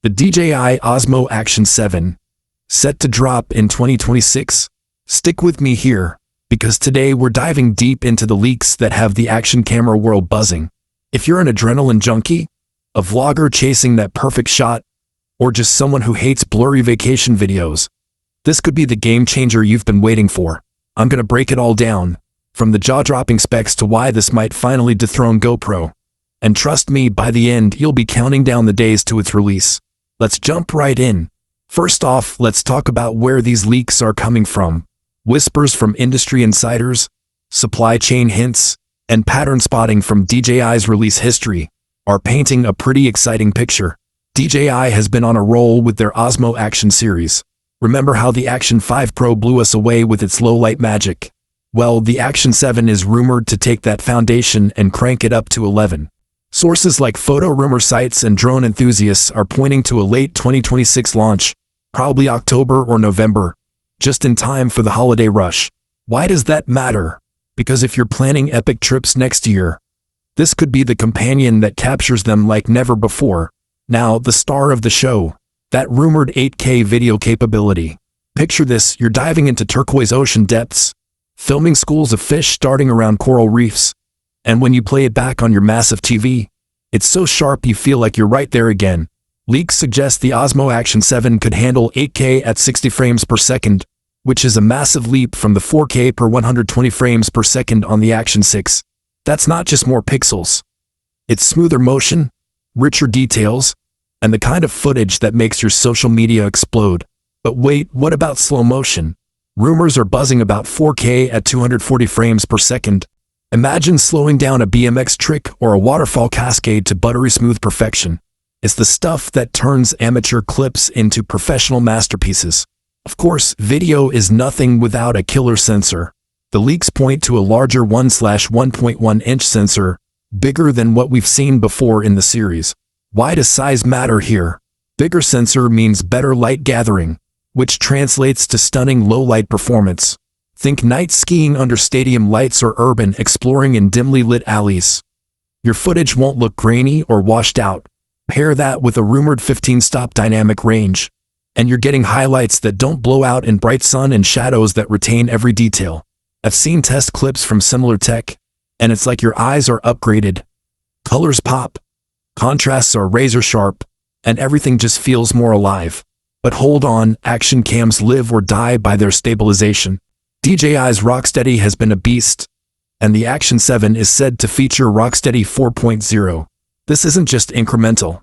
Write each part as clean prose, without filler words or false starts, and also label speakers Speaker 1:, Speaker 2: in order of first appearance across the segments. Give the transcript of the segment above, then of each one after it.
Speaker 1: The DJI Osmo Action 7, set to drop in 2026? Stick with me here, because today we're diving deep into the leaks that have the action camera world buzzing. If you're an adrenaline junkie, a vlogger chasing that perfect shot, or just someone who hates blurry vacation videos, this could be the game changer you've been waiting for. I'm gonna break it all down, from the jaw-dropping specs to why this might finally dethrone GoPro. And trust me, by the end, you'll be counting down the days to its release. Let's jump right in. First off, let's talk about where these leaks are coming from. Whispers from industry insiders, supply chain hints, and pattern spotting from DJI's release history are painting a pretty exciting picture. DJI has been on a roll with their Osmo Action series. Remember how the Action 5 Pro blew us away with its low-light magic? Well, the Action 7 is rumored to take that foundation and crank it up to 11. Sources like photo rumor sites and drone enthusiasts are pointing to a late 2026 launch, probably October or November, just in time for the holiday rush. Why does that matter? Because if you're planning epic trips next year, this could be the companion that captures them like never before. Now, the star of the show, that rumored 8K video capability. Picture this, you're diving into turquoise ocean depths, filming schools of fish darting around coral reefs, and when you play it back on your massive TV, it's so sharp you feel like you're right there again. Leaks suggest the Osmo Action 7 could handle 8K at 60 frames per second, which is a massive leap from the 4K per 120 frames per second on the Action 6. That's not just more pixels. It's smoother motion, richer details, and the kind of footage that makes your social media explode. But wait, what about slow motion? Rumors are buzzing about 4K at 240 frames per second. Imagine slowing down a BMX trick or a waterfall cascade to buttery smooth perfection. It's the stuff that turns amateur clips into professional masterpieces. Of course, video is nothing without a killer sensor. The leaks point to a larger 1/1.1-inch sensor, bigger than what we've seen before in the series. Why does size matter here? Bigger sensor means better light gathering, which translates to stunning low-light performance. Think night skiing under stadium lights or urban exploring in dimly lit alleys. Your footage won't look grainy or washed out. Pair that with a rumored 15-stop dynamic range, and you're getting highlights that don't blow out in bright sun and shadows that retain every detail. I've seen test clips from similar tech, and it's like your eyes are upgraded. Colors pop, contrasts are razor sharp, and everything just feels more alive. But hold on, action cams live or die by their stabilization. DJI's RockSteady has been a beast, and the Action 7 is said to feature RockSteady 4.0. This isn't just incremental.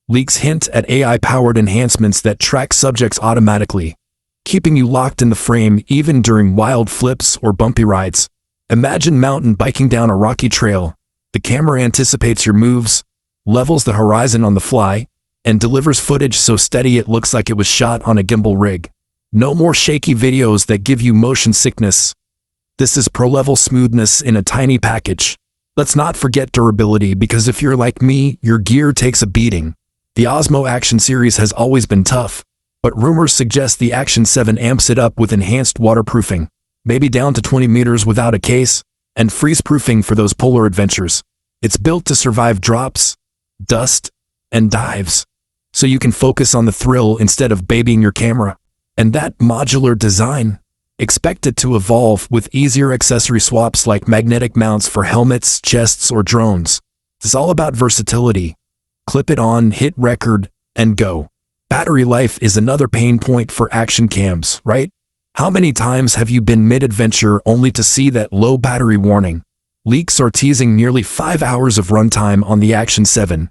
Speaker 1: Leaks hint at AI-powered enhancements that track subjects automatically, keeping you locked in the frame even during wild flips or bumpy rides. Imagine mountain biking down a rocky trail. The camera anticipates your moves, levels the horizon on the fly, and delivers footage so steady it looks like it was shot on a gimbal rig. No more shaky videos that give you motion sickness. This is pro-level smoothness in a tiny package. Let's not forget durability, because if you're like me, your gear takes a beating. The Osmo Action series has always been tough, but rumors suggest the Action 7 amps it up with enhanced waterproofing, maybe down to 20 meters without a case, and freeze-proofing for those polar adventures. It's built to survive drops, dust, and dives, so you can focus on the thrill instead of babying your camera. And that modular design, expect it to evolve with easier accessory swaps like magnetic mounts for helmets, chests, or drones. It's all about versatility. Clip it on, hit record, and go. Battery life is another pain point for action cams, right? How many times have you been mid-adventure only to see that low battery warning? Leaks are teasing nearly 5 hours of runtime on the Action 7,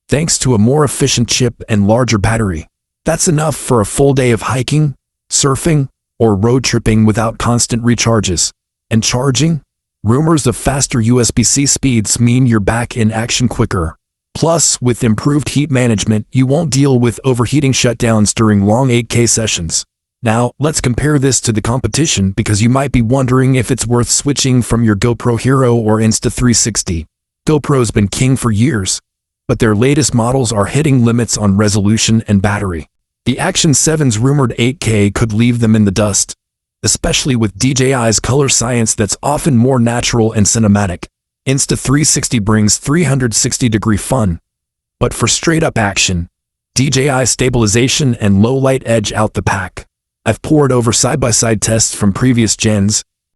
Speaker 1: thanks to a more efficient chip and larger battery. That's enough for a full day of hiking, surfing, or road tripping without constant recharges. And charging? Rumors of faster USB-C speeds mean you're back in action quicker. Plus, with improved heat management, you won't deal with overheating shutdowns during long 8K sessions. Now, let's compare this to the competition, because you might be wondering if it's worth switching from your GoPro Hero or Insta360. GoPro's been king for years, but their latest models are hitting limits on resolution and battery. The Action 7's rumored 8K could leave them in the dust, especially with DJI's color science that's often more natural and cinematic. Insta360 brings 360-degree fun, but for straight-up action, DJI Stabilization and low light edge out the pack. I've poured over side-by-side tests from previous gens,